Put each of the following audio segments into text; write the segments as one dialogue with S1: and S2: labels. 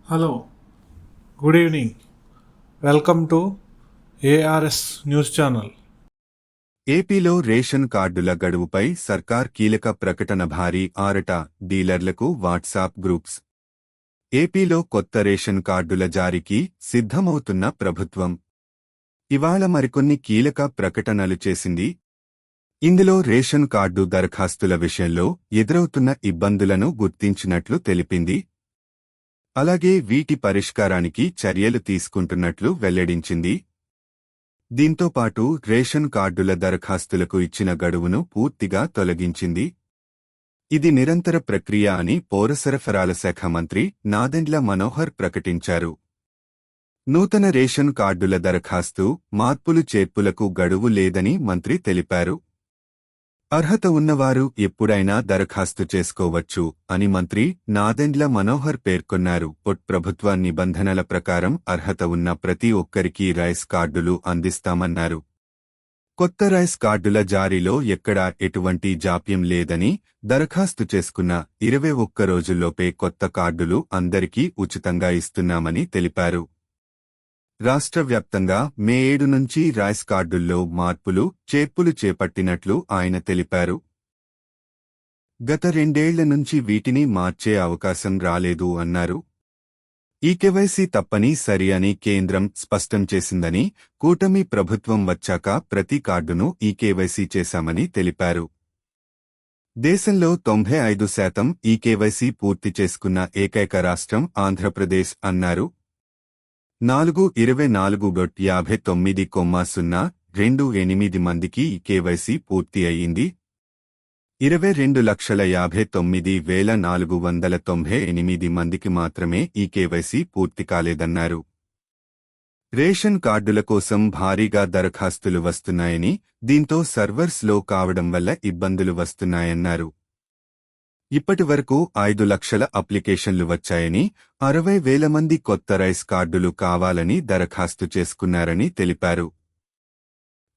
S1: Hello, good evening. Welcome to ARS News Channel.
S2: ఏపీలో ration కార్డుల గడువుపై సర్కార్ కీలక ప్రకటన భారీ ఆరట డీలర్లకు వాట్సాప్ గ్రూప్స్. ఏపీలో కొత్త రేషన్ కార్డుల జారీకి సిద్ధమవుతున్న ప్రభుత్వం ఇవాళ మరికొన్ని కీలక ప్రకటనలు చేసింది. ఇందులో రేషన్ కార్డు దరఖాస్తుల విషయంలో ఎదురవుతున్న ఇబ్బందులను గుర్తించినట్లు తెలిపింది. అలాగే వీటి పరిష్కారానికి చర్యలు తీసుకుంటున్నట్లు వెల్లడించింది. దీంతో పాటు రేషన్ కార్డుల దరఖాస్తులకు ఇచ్చిన గడువును పూర్తిగా తొలగించింది. ఇది నిరంతర ప్రక్రియ అని పౌర సరఫరాల శాఖ మంత్రి నాదెండ్ల మనోహర్ ప్రకటించారు. నూతన రేషన్ కార్డుల దరఖాస్తు, మార్పులు చేర్పులకు గడువు లేదని మంత్రి తెలిపారు. అర్హత ఉన్నవారు ఎప్పుడైనా దరఖాస్తు చేసుకోవచ్చు అని మంత్రి నాదెండ్ల మనోహర్ పేర్కొన్నారు. ప్రభుత్వ నిబంధనల ప్రకారం అర్హత ఉన్న ప్రతి ఒక్కరికీ రైస్ కార్డులు అందిస్తామన్నారు. కొత్త రైస్ కార్డుల జారీలో ఎక్కడా ఎటువంటి జాప్యం లేదని, దరఖాస్తు చేసుకున్న 21 రోజుల్లోపే కొత్త కార్డులు అందరికీ ఉచితంగా ఇస్తున్నామని తెలిపారు. రాష్ట్ర వ్యాప్తంగా మే 7 నుంచి రైస్ కార్డుల్లో మార్పులు, చేర్పులు చేపట్టినట్లు ఆయన తెలిపారు. గత 2 ఏళ్ల నుంచి వీటిని మార్చే అవకాశం రాలేదు అన్నారు. ఈ కేవైసీ తప్పని సరి అని కేంద్రం స్పష్టం చేసిందని, కూటమి ప్రభుత్వం వచ్చాక ప్రతి కార్డును ఈ కేవైసీ చేశామని తెలిపారు. దేశంలో 95% ఈ కేవైసీ పూర్తి చేసుకున్న ఏకైక రాష్ట్రం ఆంధ్రప్రదేశ్ అన్నారు. 429.028 మందికి ఈ కేవైసీ పూర్తి అయ్యింది. 22,59,498 మందికి మాత్రమే ఈ కేవైసీ పూర్తి కాలేదన్నారు. రేషన్ కార్డుల కోసం భారీగా దరఖాస్తులు వస్తున్నాయని, దీంతో సర్వర్స్ లో కావడం వల్ల ఇబ్బందులు వస్తున్నాయన్నారు. ఇప్పటివరకు 5 లక్షల అప్లికేషన్లు వచ్చాయని, 60,000 మంది కొత్త రైస్ కార్డులు కావాలని దరఖాస్తు చేసుకున్నారని తెలిపారు.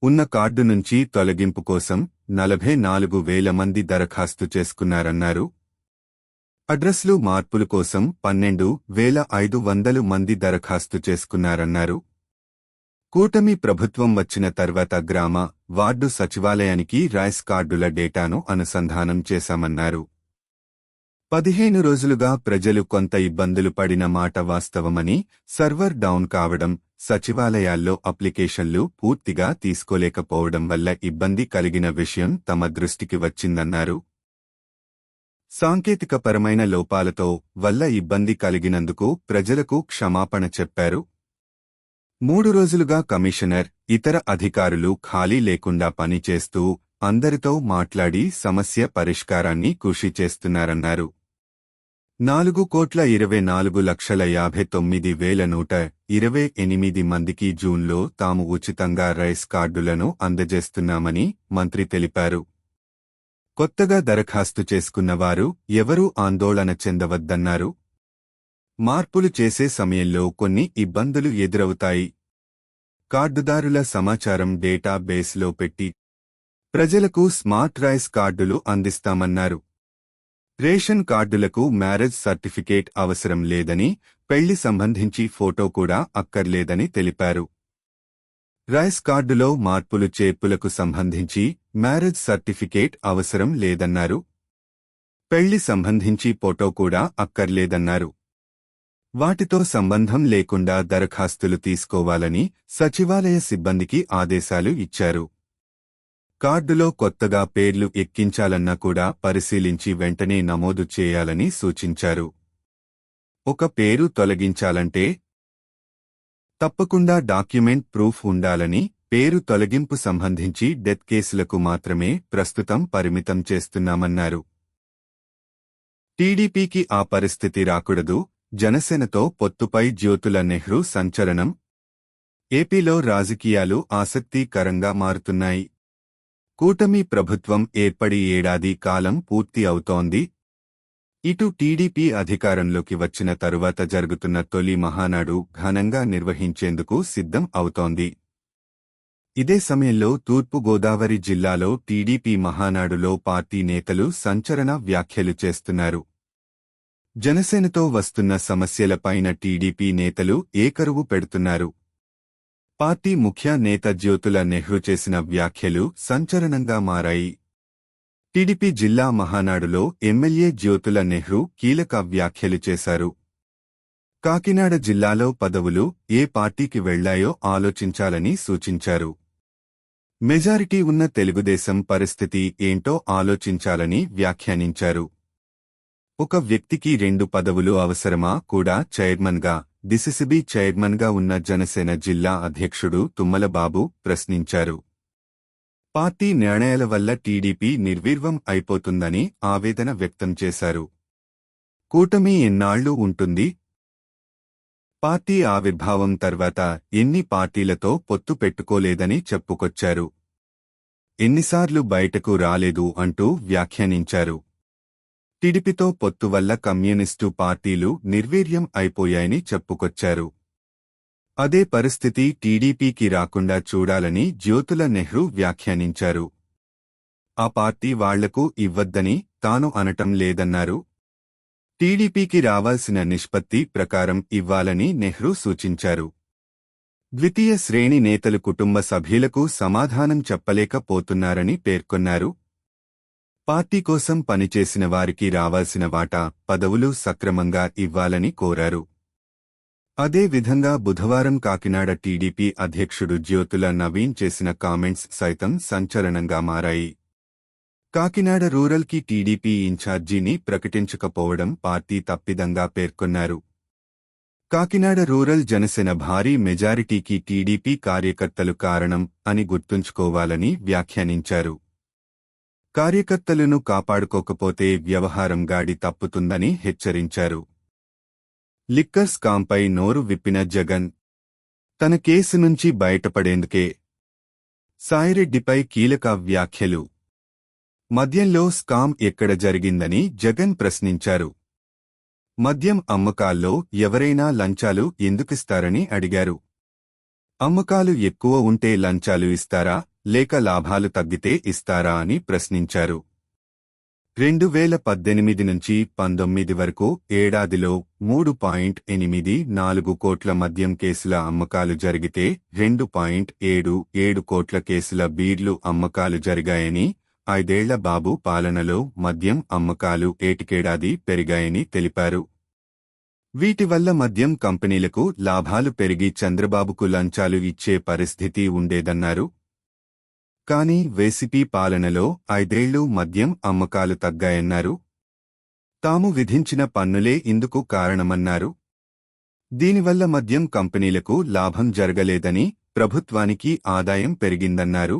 S2: ఉన్న కార్డు నుంచి తొలగింపు కోసం 44,000 మంది దరఖాస్తు చేసుకున్నారన్నారు. అడ్రస్లు మార్పుల కోసం 12,500 మంది దరఖాస్తు చేసుకున్నారన్నారు. కూటమి ప్రభుత్వం వచ్చిన తర్వాత గ్రామ, వార్డు సచివాలయానికి రైస్ కార్డుల డేటాను అనుసంధానం చేశామన్నారు. 15 రోజులుగా ప్రజలు కొంత ఇబ్బందులు పడిన మాట వాస్తవమని, సర్వర్ డౌన్ కావడం, సచివాలయాల్లో అప్లికేషన్లు పూర్తిగా తీసుకోలేకపోవడం వల్ల ఇబ్బంది కలిగిన విషయం తమ దృష్టికి వచ్చిందన్నారు. సాంకేతికపరమైన లోపాలతో వల్ల ఇబ్బంది కలిగినందుకు ప్రజలకు క్షమాపణ చెప్పారు. 3 రోజులుగా కమిషనర్, ఇతర అధికారులు ఖాళీ లేకుండా పనిచేస్తూ అందరితో మాట్లాడి సమస్య పరిష్కారాన్ని కృషి చేస్తున్నారన్నారు. 4,24,59,128 మందికి జూన్లో తాము ఉచితంగా రైస్ కార్డులను అందజేస్తున్నామని మంత్రి తెలిపారు. కొత్తగా దరఖాస్తు చేసుకున్నవారు ఎవరూ ఆందోళన చెందవద్దన్నారు. మార్పులు చేసే సమయంలో కొన్ని ఇబ్బందులు ఎదురవుతాయి. కార్డుదారుల సమాచారం డేటా బేస్లో పెట్టి ప్రజలకు స్మార్ట్ రైస్ కార్డులు అందిస్తామన్నారు. రేషన్ కార్డులకు మ్యారేజ్ సర్టిఫికేట్ అవసరం లేదని, పెళ్లి సంబంధించి ఫోటో కూడా అక్కర్లేదని తెలిపారు. రైస్ కార్డులో మార్పులు చేర్పులకు సంబంధించి మ్యారేజ్ సర్టిఫికేట్ అవసరం లేదన్నారు. పెళ్లి సంబంధించి ఫోటో కూడా అక్కర్లేదన్నారు. వాటితో సంబంధం లేకుండా దరఖాస్తులు తీసుకోవాలని సచివాలయ సిబ్బందికి ఆదేశాలు ఇచ్చారు. కార్డులో కొత్తగా పేర్లు ఎక్కించాలన్నా కూడా పరిశీలించి వెంటనే నమోదు చేయాలని సూచించారు. ఒక పేరు తొలగించాలంటే తప్పకుండా డాక్యుమెంట్ ప్రూఫ్ ఉండాలని, పేరు తొలగింపు సంబంధించి డెత్ కేసులకు మాత్రమే ప్రస్తుతం పరిమితం చేస్తున్నామన్నారు. టీడీపీకి ఆ పరిస్థితి రాకూడదు. జనసేనతో పొత్తుపై జ్యోతుల నెహ్రూ సంచలనం. ఏపీలో రాజకీయాలు ఆసక్తికరంగా మారుతున్నాయి. కూటమి ప్రభుత్వం ఏర్పడి ఏడాది కాలం పూర్తి అవుతోంది. ఇటు టీడీపీ అధికారంలోకి వచ్చిన తరువాత జరుగుతున్న తొలి మహానాడు ఘనంగా నిర్వహించేందుకు సిద్ధం అవుతోంది. ఇదే సమయంలో తూర్పు గోదావరి జిల్లాలో టీడీపీ మహానాడులో పార్టీ నేతలు సంచలన వ్యాఖ్యలు చేస్తున్నారు. జనసేనతో వస్తున్న సమస్యలపైన టీడీపీ నేతలు ఏకరువు పెడుతున్నారు. పార్టీ ముఖ్య నేత జ్యోతుల నెహ్రూ చేసిన వ్యాఖ్యలు సంచలనంగా మారాయి. టీడీపీ జిల్లా మహానాడులో ఎమ్మెల్యే జ్యోతుల నెహ్రూ కీలక వ్యాఖ్యలు చేశారు. కాకినాడ జిల్లాలో పదవులు ఏ పార్టీకి వెళ్లాయో ఆలోచించాలని సూచించారు. మెజారిటీ ఉన్న తెలుగుదేశం పరిస్థితి ఏంటో ఆలోచించాలని వ్యాఖ్యానించారు. ఒక వ్యక్తికి 2 పదవులు అవసరమా కూడా చైర్మన్గా, డిసిసిబి చైర్మన్గా ఉన్న జనసేన జిల్లా అధ్యక్షుడు తుమ్మలబాబు ప్రశ్నించారు. పార్టీ నిర్ణయాల వల్ల టీడీపీ నిర్వీర్యం అయిపోతుందని ఆవేదన వ్యక్తం చేశారు. కూటమి ఎన్నాళ్లు ఉంటుంది? పార్టీ ఆవిర్భావం తర్వాత ఎన్ని పార్టీలతో పొత్తు పెట్టుకోలేదని చెప్పుకొచ్చారు. ఎన్నిసార్లు బయటకు రాలేదు అంటూ వ్యాఖ్యానించారు. టీడీపీతో పొత్తు వల్ల కమ్యూనిస్టు పార్టీలు నిర్వీర్యం అయిపోయాయని చెప్పుకొచ్చారు. అదే పరిస్థితి టీడీపీకి రాకుండా చూడాలని జ్యోతుల నెహ్రూ వ్యాఖ్యానించారు. ఆ పార్టీ వాళ్లకు ఇవ్వద్దని తాను అనటం లేదన్నారు. టీడీపీకి రావాల్సిన నిష్పత్తి ప్రకారం ఇవ్వాలని నెహ్రూ సూచించారు. ద్వితీయ శ్రేణి నేతలు కుటుంబ సభ్యులకు సమాధానం చెప్పలేకపోతున్నారని పేర్కొన్నారు. పార్టీ కోసం పనిచేసిన వారికి రావాల్సిన వాటా, పదవులు సక్రమంగా ఇవ్వాలని కోరారు. అదే విధంగా బుధవారం కాకినాడ టీడీపీ అధ్యక్షుడు జ్యోతుల నవీన్ చేసిన కామెంట్స్ సైతం సంచలనంగా మారాయి. కాకినాడ రూరల్కి టీడీపీ ఇన్ఛార్జీని ప్రకటించకపోవడం పార్టీ తప్పిదంగా పేర్కొన్నారు. కాకినాడ రూరల్ జనసేన భారీ మెజారిటీకి టీడీపీ కార్యకర్తలు కారణం అని గుర్తుంచుకోవాలని వ్యాఖ్యానించారు. కార్యకర్తలను కాపాడుకోకపోతే వ్యవహారం గాడి తప్పుతుందని హెచ్చరించారు. లిక్కర్ స్కాంపై నోరు విప్పిన జగన్ తన కేసు నుంచి బయటపడేందుకే సాయిరెడ్డిపై కీలక వ్యాఖ్యలు. మద్యంలో స్కామ్ ఎక్కడ జరిగిందని జగన్ ప్రశ్నించారు. మద్యం అమ్మకాల్లో ఎవరైనా లంచాలు ఎందుకిస్తారని అడిగారు. అమ్మకాలు ఎక్కువ ఉంటే లంచాలు ఇస్తారా లేక లాభాలు తగ్గితే ఇస్తారా అని ప్రశ్నించారు. 2018 నుంచి 19 వరకు ఏడాదిలో 3.84 కోట్ల మద్యం కేసుల అమ్మకాలు జరిగితే 2.77 కోట్ల కేసుల బీర్లు అమ్మకాలు జరిగాయని, 5 ఏళ్ల బాబు పాలనలో మద్యం అమ్మకాలు ఏటికేడాది పెరిగాయని తెలిపారు. వీటి వల్ల మద్యం కంపెనీలకు లాభాలు పెరిగి చంద్రబాబుకు లంచాలు ఇచ్చే పరిస్థితి ఉండేదన్నారు. కానీ వైసీపీ పాలనలో 5 ఏళ్లు మద్యం అమ్మకాలు తగ్గాయన్నారు. తాము విధించిన పన్నులే ఇందుకు కారణమన్నారు. దీనివల్ల మద్యం కంపెనీలకు లాభం జరగలేదని, ప్రభుత్వానికి ఆదాయం పెరిగిందన్నారు.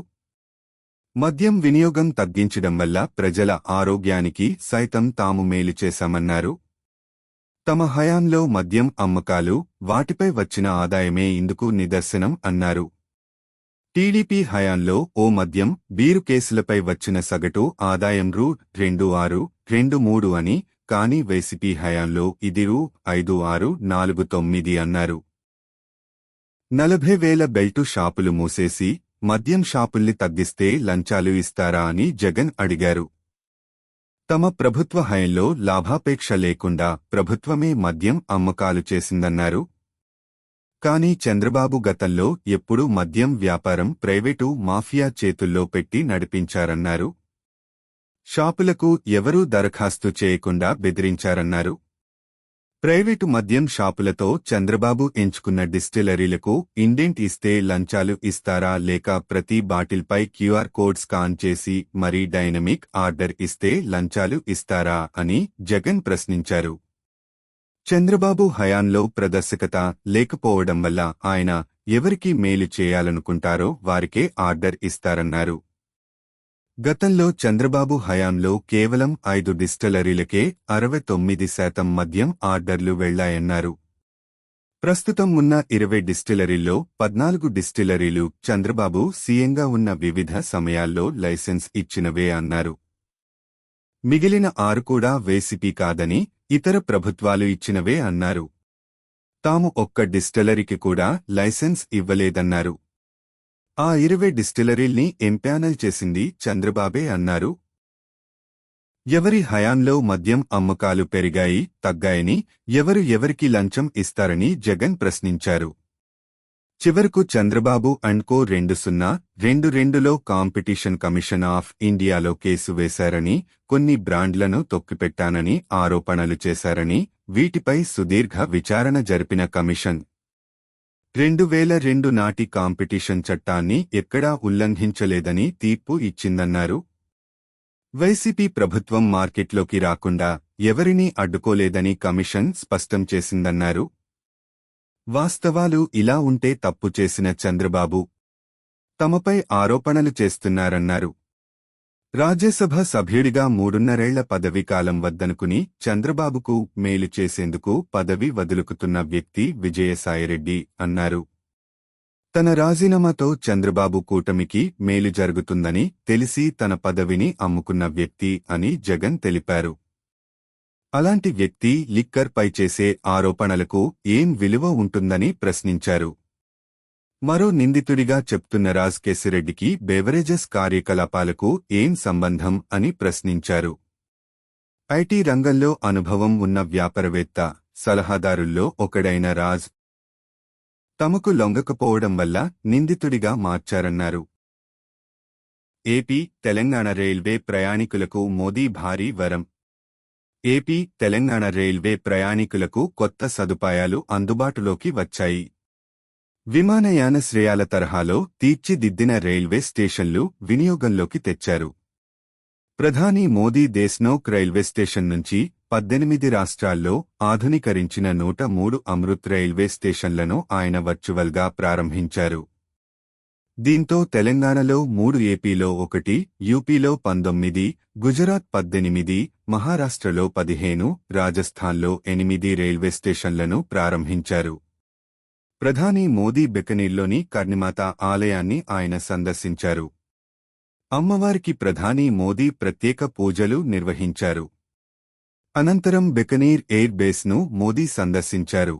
S2: మద్యం వినియోగం తగ్గించడం వల్ల ప్రజల ఆరోగ్యానికి సైతం తాము మేలు చేశామన్నారు. తమ హయాంలో మద్యం అమ్మకాలు, వాటిపై వచ్చిన ఆదాయమే ఇందుకు నిదర్శనం అన్నారు. టీడీపీ హయాంలో ఓ మద్యం, బీరు కేసులపై వచ్చిన సగటు ఆదాయం రూ. 2623 అని, కానీ వైసీపీ హయాంలో ఇది రూ. 5649 అన్నారు. 40,000 బెల్టు షాపులు మూసేసి మద్యం షాపుల్ని తగ్గిస్తే లంచాలు ఇస్తారా అని జగన్ అడిగారు. తమ ప్రభుత్వ హయంలో లాభాపేక్ష లేకుండా ప్రభుత్వమే మద్యం అమ్మకాలు చేసిందన్నారు. కానీ చంద్రబాబు గతంలో ఎప్పుడూ మద్యం వ్యాపారం ప్రైవేటు మాఫియా చేతుల్లో పెట్టి నడిపించారన్నారు. షాపులకు ఎవరూ దరఖాస్తు చేయకుండా బెదిరించారన్నారు. ప్రైవేటు మద్యం షాపులతో చంద్రబాబు ఎంచుకున్న డిస్టిలరీలకు ఇండెంట్ ఇస్తే లంచాలు ఇస్తారా లేక ప్రతి బాటిల్పై క్యూఆర్ కోడ్ స్కాన్ చేసి మరీ డైనమిక్ ఆర్డర్ ఇస్తే లంచాలు ఇస్తారా అని జగన్ ప్రశ్నించారు. చంద్రబాబు హయాంలో ప్రదర్శకత లేకపోవడం వల్ల ఆయన ఎవరికి మేలు చేయాలనుకుంటారో వారికే ఆర్డర్ ఇస్తారన్నారు. గతంలో చంద్రబాబు హయాంలో కేవలం 5 డిస్టిలరీలకే 69% మద్యం ఆర్డర్లు వెళ్లాయన్నారు. ప్రస్తుతం ఉన్న 20 డిస్టిలరీల్లో 14 డిస్టిలరీలు చంద్రబాబు సీఎంగా ఉన్న వివిధ సమయాల్లో లైసెన్స్ ఇచ్చినవే అన్నారు. మిగిలిన 6 కూడా వైసీపీ కాదని, ఇతర ప్రభుత్వాలు ఇచ్చినవే అన్నారు. తాము ఒక్క డిస్టిలరీకి కూడా లైసెన్స్ ఇవ్వలేదన్నారు. ఆ 20 డిస్టిలరీల్ని ఎంపానల్ చేసింది చంద్రబాబే అన్నారు. ఎవరి హయాంలో మద్యం అమ్మకాలు పెరిగాయి, తగ్గాయని, ఎవరికి లంచం ఇస్తారని జగన్ ప్రశ్నించారు. చివరకు చంద్రబాబు అండ్ కో 2022లో కాంపిటీషన్ కమిషన్ ఆఫ్ ఇండియాలో కేసు వేశారని, కొన్ని బ్రాండ్లను తొక్కిపెట్టానని ఆరోపణలు చేశారని, వీటిపై సుదీర్ఘ విచారణ జరిపిన కమిషన్ 2002 నాటి కాంపిటీషన్ చట్టాన్ని ఎక్కడా ఉల్లంఘించలేదని తీర్పు ఇచ్చిందన్నారు. వైసీపీ ప్రభుత్వం మార్కెట్లోకి రాకుండా ఎవరినీ అడ్డుకోలేదని కమిషన్ స్పష్టం చేసిందన్నారు. వాస్తవాలు ఇలా ఉంటే తప్పు చేసిన చంద్రబాబు తమపై ఆరోపణలు చేస్తున్నారన్నారు. రాజ్యసభ సభ్యుడిగా 3.5 పదవీకాలం వద్దనుకుని చంద్రబాబుకు మేలు చేసేందుకు పదవి వదులుకుతున్న వ్యక్తి విజయసాయిరెడ్డి అన్నారు. తన రాజీనామాతో చంద్రబాబు కూటమికి మేలు జరుగుతుందని తెలిసి తన పదవిని అమ్ముకున్న వ్యక్తి అని జగన్ తెలిపారు. అలాంటి వ్యక్తి లిక్కర్ పై చేసే ఆరోపణలకు ఏం విలువ ఉంటుందని ప్రశ్నించారు. మరో నిందితుడిగా చెప్తున్న రాజ్కేశిరెడ్డికి బెవరేజెస్ కార్యకలాపాలకు ఏం సంబంధం అని ప్రశ్నించారు. ఐటీ రంగంలో అనుభవం ఉన్న వ్యాపారవేత్త, సలహాదారుల్లో ఒకడైన రాజ్ తమకు లొంగకపోవడం వల్ల నిందితుడిగా మార్చారన్నారు. ఏపీ, తెలంగాణ రైల్వే ప్రయాణికులకు మోదీ భారీ వరం. ఏపీ, తెలంగాణ రైల్వే ప్రయాణికులకు కొత్త సదుపాయాలు అందుబాటులోకి వచ్చాయి. విమానయానశ్రయాల తరహాలో తీర్చిదిద్దిన రైల్వే స్టేషన్లు వినియోగంలోకి తెచ్చారు. ప్రధాని మోదీ దేశ్నోక్ రైల్వే స్టేషన్ నుంచి 18 రాష్ట్రాల్లో ఆధునీకరించిన 103 అమృత్ రైల్వే స్టేషన్లను ఆయన వర్చువల్గా ప్రారంభించారు. దీంతో తెలంగాణలో 3, ఏపీలో 1, యూపీలో 19, గుజరాత్ 18, మహారాష్ట్రలో 15, రాజస్థాన్లో 8 రైల్వే స్టేషన్లను ప్రారంభించారు. ప్రధాని మోదీ బికనీర్లోని కర్ణిమాత ఆలయాన్ని ఆయన సందర్శించారు. అమ్మవారికి ప్రధాని మోదీ ప్రత్యేక పూజలు నిర్వహించారు. అనంతరం బికనీర్ ఎయిర్ బేస్ను మోదీ సందర్శించారు.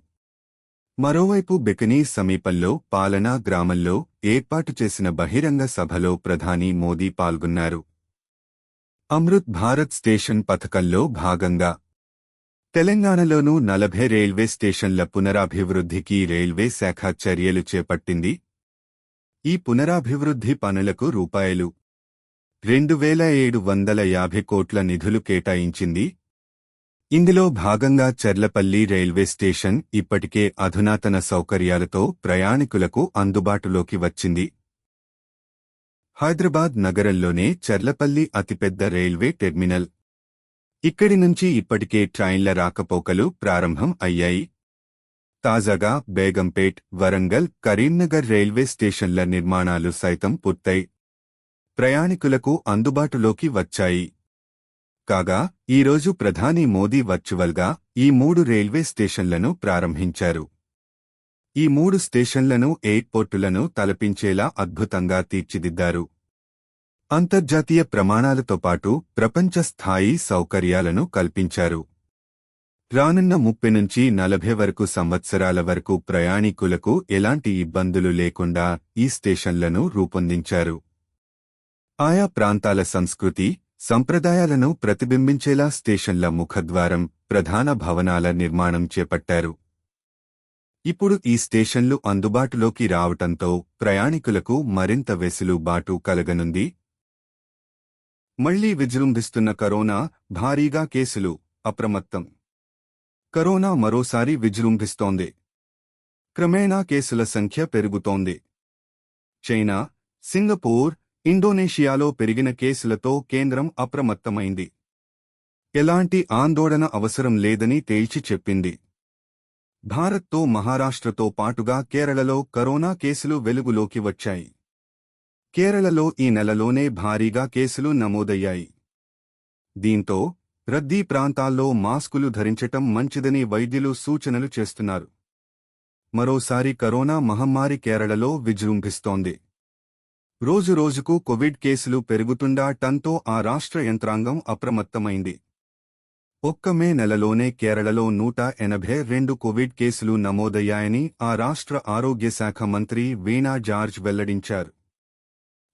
S2: మరోవైపు బికనీర్ సమీపంలో పాలనా గ్రామంలో ఏర్పాటు చేసిన బహిరంగ సభలో ప్రధాని మోదీ పాల్గొన్నారు. అమృత్ భారత్ స్టేషన్ పథకంలో భాగంగా తెలంగాణలోనూ 40 రైల్వే స్టేషన్ల పునరాభివృద్ధికి రైల్వే శాఖ చర్యలు చేపట్టింది. ఈ పునరాభివృద్ధి పనులకు రూ. 2,750 కోట్ల నిధులు కేటాయించింది. ఇందులో భాగంగా చర్లపల్లి రైల్వే స్టేషన్ ఇప్పటికే అధునాతన సౌకర్యాలతో ప్రయాణికులకు అందుబాటులోకి వచ్చింది. హైదరాబాద్ నగరంలోనే చర్లపల్లి అతిపెద్ద రైల్వే టెర్మినల్. ఇక్కడి నుంచి ఇప్పటికే ట్రైన్ల రాకపోకలు ప్రారంభం అయ్యాయి. తాజాగా బేగంపేట్, వరంగల్, కరీంనగర్ రైల్వే స్టేషన్ల నిర్మాణాలు సైతం పూర్తయి ప్రయాణికులకు అందుబాటులోకి వచ్చాయి. కాగా ఈరోజు ప్రధాని మోదీ వర్చువల్గా ఈ 3 రైల్వే స్టేషన్లను ప్రారంభించారు. ఈ 3 స్టేషన్లను ఎయిర్పోర్టులను తలపించేలా అద్భుతంగా తీర్చిదిద్దారు. అంతర్జాతీయ ప్రమాణాలతో పాటు ప్రపంచ స్థాయి సౌకర్యాలను కల్పించారు. రానున్న 30 నుంచి 40 వరకు సంవత్సరాల వరకు ప్రయాణికులకు ఎలాంటి ఇబ్బందులు లేకుండా ఈ స్టేషన్లను రూపొందించారు. ఆయా ప్రాంతాల సంస్కృతి, సంప్రదాయాలను ప్రతిబింబించేలా స్టేషన్ల ముఖద్వారం, ప్రధాన భవనాల నిర్మాణం చేపట్టారు. ఇప్పుడు ఈ స్టేషన్లు అందుబాటులోకి రావటంతో ప్రయాణికులకు మరింత వెసులుబాటు కలగనుంది. మళ్లీ విజృంభిస్తున్న కరోనా, భారీగా కేసులు, అప్రమత్తం. కరోనా మరోసారి విజృంభిస్తోంది. క్రమేణా కేసుల సంఖ్య పెరుగుతోంది. చైనా, సింగపూర్, ఇండోనేషియాలో పెరిగిన కేసులతో కేంద్రం అప్రమత్తమైంది. ఎలాంటి ఆందోళన అవసరం లేదని తేల్చి చెప్పింది. భారత్తో మహారాష్ట్రతో పాటుగా కేరళలో కరోనా కేసులు వెలుగులోకి వచ్చాయి. కేరళలో ఈ నెలలోనే భారీగా కేసులు నమోదయ్యాయి. దీంతో రద్దీ ప్రాంతాల్లో మాస్కులు ధరించటం మంచిదని వైద్యులు సూచనలు చేస్తున్నారు. మరోసారి కరోనా మహమ్మారి కేరళలో విజృంభిస్తోంది. రోజురోజుకు కోవిడ్ కేసులు పెరుగుతుండటంతో ఆ రాష్ట్ర యంత్రాంగం అప్రమత్తమైంది. ఒక్క మే నెలలోనే కేరళలో 182 కోవిడ్ కేసులు నమోదయ్యాయని ఆ రాష్ట్ర ఆరోగ్య శాఖ మంత్రి వీణా జార్జ్ వెల్లడించారు.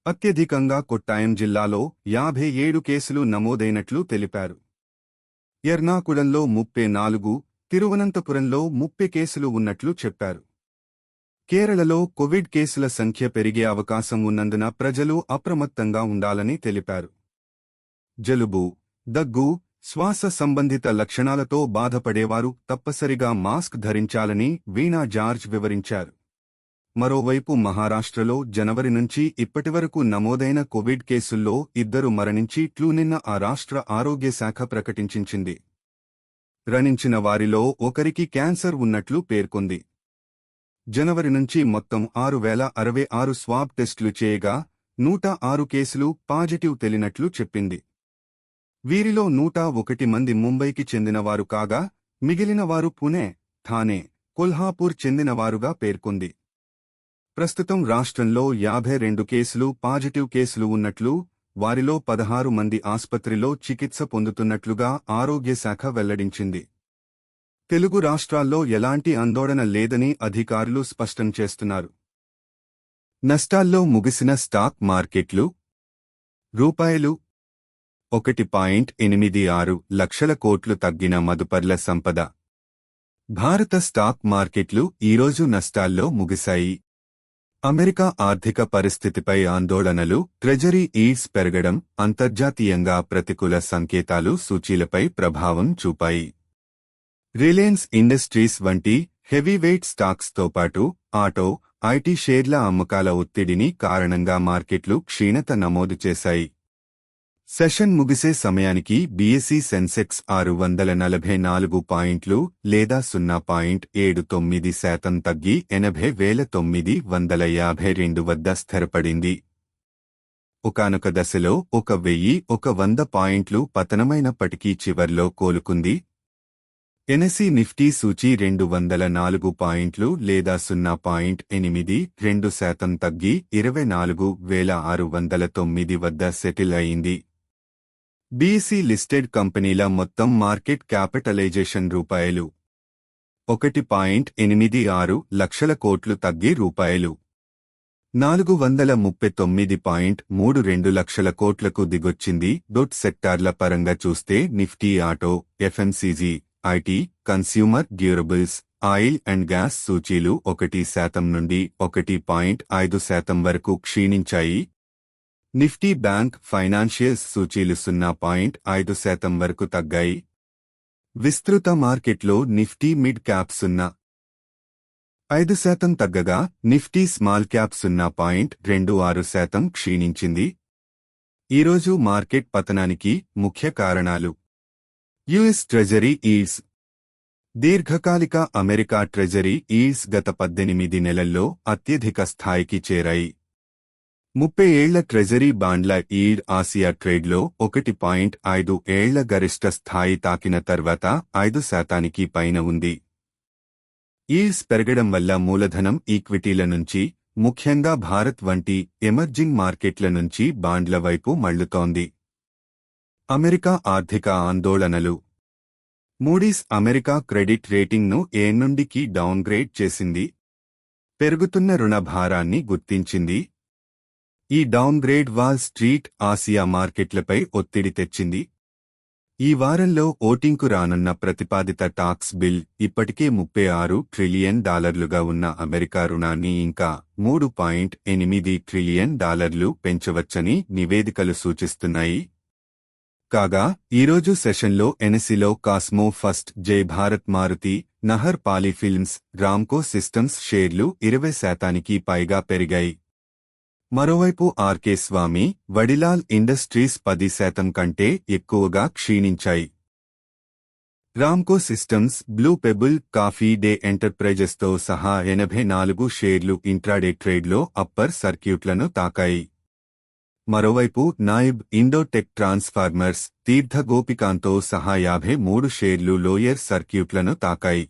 S2: అత్యధికంగా కొట్టాయం జిల్లాలో 57 కేసులు నమోదైనట్లు తెలిపారు. ఎర్నాకుళంలో 34, తిరువనంతపురంలో 30 కేసులు ఉన్నట్లు చెప్పారు. కేరళలో కోవిడ్ కేసుల సంఖ్య పెరిగే అవకాశం ఉన్నందున ప్రజలు అప్రమత్తంగా ఉండాలని తెలిపారు. జలుబు, దగ్గు, శ్వాస సంబంధిత లక్షణాలతో బాధపడేవారు తప్పనిసరిగా మాస్క్ ధరించాలని వీణా జార్జ్ వివరించారు. మరోవైపు మహారాష్ట్రలో జనవరి నుంచి ఇప్పటివరకు నమోదైన కోవిడ్ కేసుల్లో 2 మరణించిట్లు నిన్న ఆ రాష్ట్ర ఆరోగ్య శాఖ ప్రకటించింది. మరణించిన వారిలో ఒకరికి క్యాన్సర్ ఉన్నట్లు పేర్కొంది. జనవరి నుంచి మొత్తం 6066 స్వాబ్ టెస్టులు చేయగా 106 కేసులు పాజిటివ్ తేలినట్లు చెప్పింది. వీరిలో 101 మంది ముంబైకి చెందినవారు కాగా మిగిలిన వారు పుణె, థానే, కొల్హాపూర్ చెందినవారుగా పేర్కొంది. ప్రస్తుతం రాష్ట్రంలో 52 కేసులు పాజిటివ్ కేసులు ఉన్నట్లు, వారిలో 16 మంది ఆస్పత్రిలో చికిత్స పొందుతున్నట్లుగా ఆరోగ్య శాఖ వెల్లడించింది. తెలుగు రాష్ట్రాల్లో ఎలాంటి ఆందోళన లేదని అధికారులు స్పష్టం చేస్తున్నారు. నష్టాల్లో ముగిసిన స్టాక్ మార్కెట్లు. రూపాయలు 1.86 లక్షల కోట్లు తగ్గిన మదుపర్ల సంపద. భారత స్టాక్ మార్కెట్లు ఈరోజు నష్టాల్లో ముగిశాయి. అమెరికా ఆర్థిక పరిస్థితిపై ఆందోళనలు, ట్రెజరీ ఈల్డ్స్ పెరగడం, అంతర్జాతీయంగా ప్రతికూల సంకేతాలు సూచీలపై ప్రభావం చూపాయి. రిలయన్స్ ఇండస్ట్రీస్ వంటి హెవీవెయిట్ స్టాక్స్తో పాటు ఆటో, ఐటీ షేర్ల అమ్మకాల ఒత్తిడిని కారణంగా మార్కెట్లు క్షీణత నమోదు చేశాయి. సెషన్ ముగిసే సమయానికి బీఎస్ఈ సెన్సెక్స్ 644 పాయింట్లు లేదా 0.79% తగ్గి 80,952 వద్ద స్థిరపడింది. ఒకానొక దశలో 1100 పాయింట్లు పతనమైనప్పటికీ చివర్లో కోలుకుంది. ఎన్ఎస్ఈ నిఫ్టీ సూచీ 204 పాయింట్లు లేదా 0.82% తగ్గి 24,609 వద్ద సెటిల్ అయింది. బీఎస్ఈ లిస్టెడ్ కంపెనీల మొత్తం మార్కెట్ క్యాపిటలైజేషన్ రూపాయలు 1.86 లక్షల కోట్లు తగ్గి రూపాయలు 439.32 లక్షల కోట్లకు దిగొచ్చింది. సెక్టార్ల పరంగా చూస్తే Nifty auto, FMCG, IT, consumer durables, oil and gas సూచీలు 1% నుండి 1.5% వరకు క్షీణించాయి. నిఫ్టీ బ్యాంక్, ఫైనాన్షియల్స్ సూచీలు 0.5% వరకు తగ్గాయి. విస్తృత మార్కెట్లో నిఫ్టీ మిడ్ క్యాప్ 0.5% తగ్గగా నిఫ్టీ స్మాల్ క్యాప్ 0.26% క్షీణించింది. ఈరోజు మార్కెట్ పతనానికి ముఖ్య కారణాలు: యుఎస్ ట్రెజరీ ఈల్డ్స్. దీర్ఘకాలిక అమెరికా ట్రెజరీ ఈల్డ్స్ గత 18 నెలల్లో అత్యధిక స్థాయికి చేరాయి. 30 ఏళ్ల ట్రెజరీ బాండ్ల ఈల్డ్ ఆసియా ట్రేడ్లో 1.5 ఏళ్ల గరిష్ట స్థాయి తాకిన తర్వాత 5% పైన ఉంది. ఈల్డ్స్ పెరగడం వల్ల మూలధనం ఈక్విటీల నుంచి, ముఖ్యంగా భారత్ వంటి ఎమర్జింగ్ మార్కెట్ల నుంచి బాండ్ల వైపు మళ్లుతోంది. అమెరికా ఆర్థిక ఆందోళనలు. మూడీస్ అమెరికా క్రెడిట్ రేటింగ్ను ఏ నుండికి డౌన్గ్రేడ్ చేసింది. పెరుగుతున్న రుణ భారాన్ని గుర్తించింది. ఈ డౌన్గ్రేడ్ వాల్ స్ట్రీట్, ఆసియా మార్కెట్లపై ఒత్తిడి తెచ్చింది. ఈ వారంలో ఓటింగ్కు రానున్న ప్రతిపాదిత టాక్స్ బిల్ ఇప్పటికే $36 ట్రిలియన్ ఉన్న అమెరికా రుణాన్ని ఇంకా $3.8 ట్రిలియన్ పెంచవచ్చని నివేదికలు సూచిస్తున్నాయి. కాగా ఈరోజు సెషన్లో ఎన్ఎస్ఈలో కాస్మో ఫస్ట్, జై భారత్, మారుతి, నహర్ పాలీఫిల్మ్స్, రామ్కో సిస్టమ్స్ షేర్లు 20% పైగా పెరిగాయి. మరోవైపు ఆర్కే స్వామి, వడిలాల్ ఇండస్ట్రీస్ 10% కంటే ఎక్కువగా క్షీణించాయి. Ramco systems, Blue Pebble, coffee day ఎంటర్ప్రైజెస్తో సహా 84 షేర్లు ఇంట్రాడే ట్రేడ్లో అప్పర్ సర్క్యూట్లను తాకాయి. మరోవైపు నాయిబ్, ఇండోటెక్ ట్రాన్స్ఫార్మర్స్, తీర్థ గోపికాంతో సహా 53 షేర్లు లోయర్ సర్క్యూట్లను తాకాయి.